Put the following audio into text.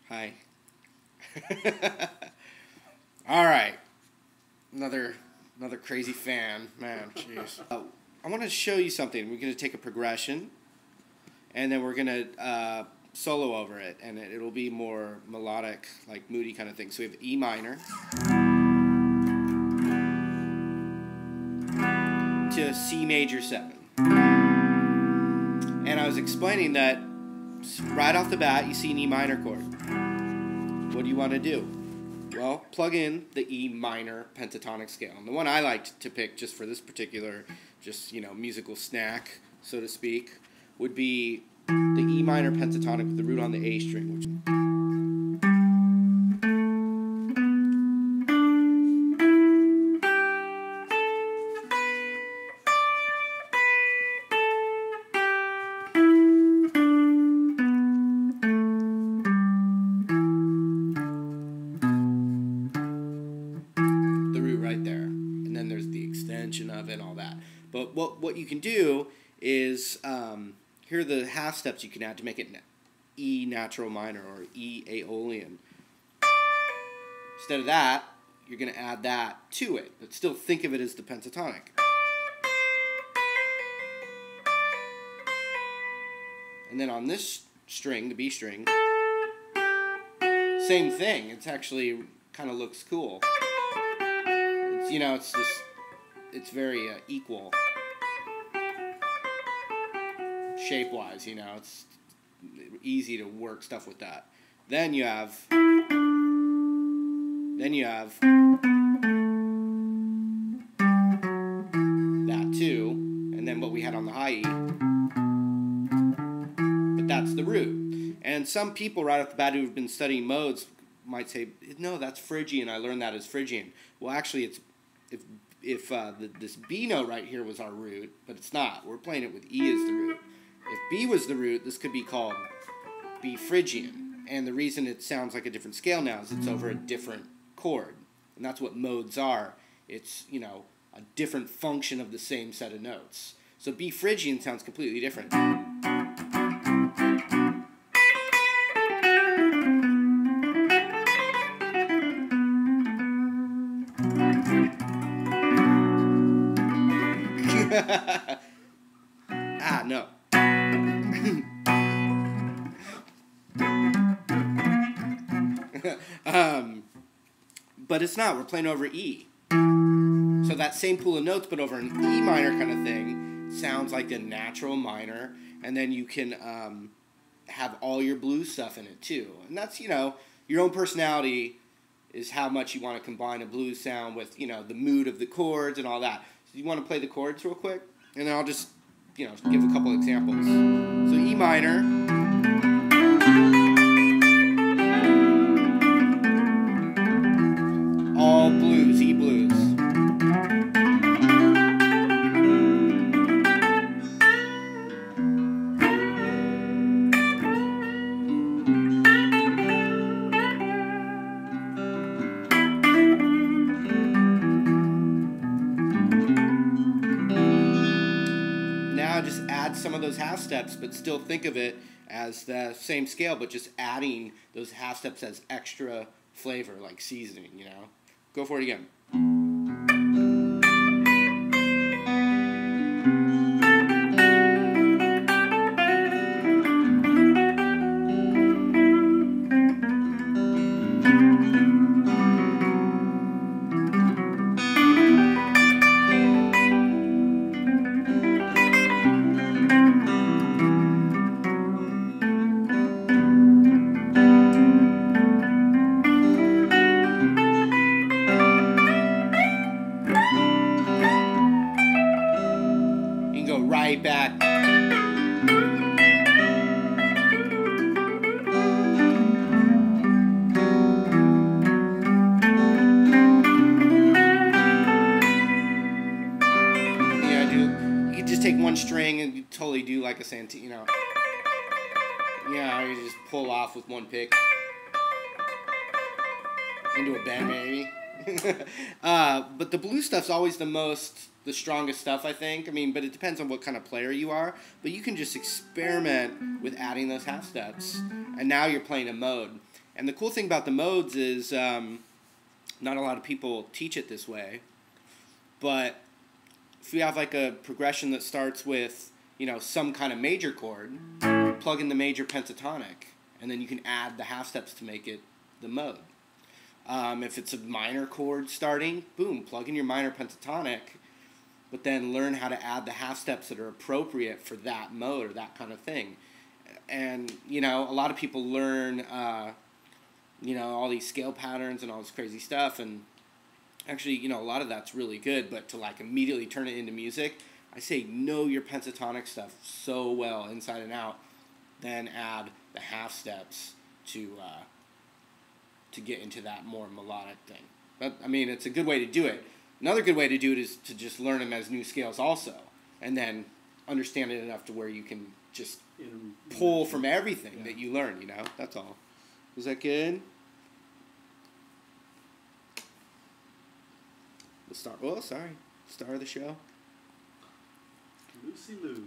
Hi. All right. Another crazy fan. Man, jeez. I want to show you something. We're going to take a progression, and then we're going to solo over it, and it'll be more melodic, like moody kind of thing. So we have E minor to C major 7. And I was explaining that right off the bat, you see an E minor chord. What do you want to do? Well, plug in the E minor pentatonic scale. And the one I liked to pick just for this particular, musical snack, so to speak, would be the E minor pentatonic with the root on the A string, which the root right there. And then there's the extension of it and all that. But what you can do is here are the half steps you can add to make it E natural minor or E aeolian. Instead of that, you're going to add that to it, but still think of it as the pentatonic. And then on this string, the B string, same thing. It's actually kind of looks cool. It's very equal. Shape-wise, it's easy to work stuff with that. Then you have that too, and then what we had on the high E. But that's the root. And some people right off the bat who've been studying modes might say, no, that's Phrygian. I learned that as Phrygian. Well, actually, it's if this B note right here was our root, but it's not. We're playing it with E as the root. If B was the root, this could be called B Phrygian. And the reason it sounds like a different scale now is it's over a different chord. And that's what modes are. It's, a different function of the same set of notes. So B Phrygian sounds completely different. No. But it's not. We're playing over E. So that same pool of notes, but over an E minor kind of thing, sounds like the natural minor. And then you can have all your blues stuff in it too. And that's, your own personality is how much you want to combine a blues sound with, the mood of the chords and all that. So you want to play the chords real quick? And then I'll just give a couple examples. So E minor, all blues, E blues. Now just add some of those half steps, but still think of it as the same scale, but just adding those half steps as extra flavor, like seasoning, Go for it again. Right back. You could just take one string and you totally do like a Santana, you just pull off with one pick into a bend maybe. But the blues stuff's always the strongest stuff, I think. I mean, but it depends on what kind of player you are. But you can just experiment with adding those half steps, and now you're playing a mode. And the cool thing about the modes is not a lot of people teach it this way. But if you have like a progression that starts with, some kind of major chord, plug in the major pentatonic, and then you can add the half steps to make it the mode. If it's a minor chord starting, boom, plug in your minor pentatonic, but then learn how to add the half steps that are appropriate for that mode or that kind of thing. And, a lot of people learn, all these scale patterns and all this crazy stuff, and actually, a lot of that's really good, but to like immediately turn it into music, I say know your pentatonic stuff so well, inside and out, then add the half steps to get into that more melodic thing. But, it's a good way to do it. Another good way to do it is to just learn them as new scales also, and then understand it enough to where you can just pull from everything that you learn, That's all. Was that good? Star of the show. Lucy Lou.